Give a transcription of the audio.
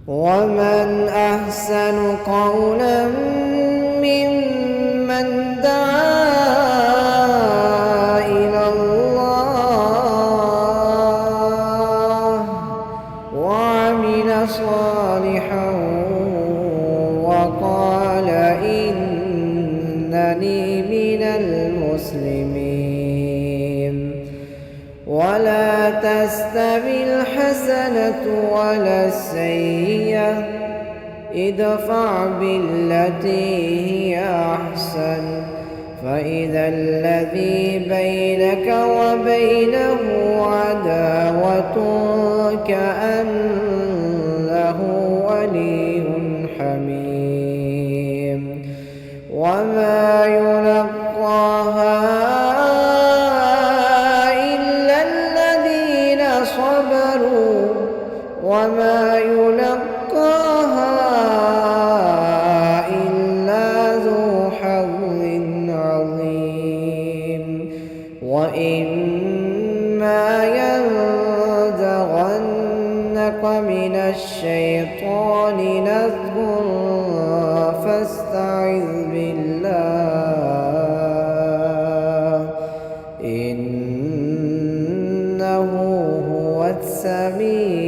ومن أحسن قولا ممن دعا إلى الله وعمل صالحا وقال إنني من المسلمين. ولا تستوي الحسنة ولا السيئة، ادفع بالتي هي أحسن، فإذا الذي بينك وبينه عداوة كأنه ولي حميم. وما يلقاها إلا الذين صبروا وما يلقاها إلا ذو حظ عظيم. وإما ينزغنك من الشيطان نزغ فاستعذ بالله إنه هو السميع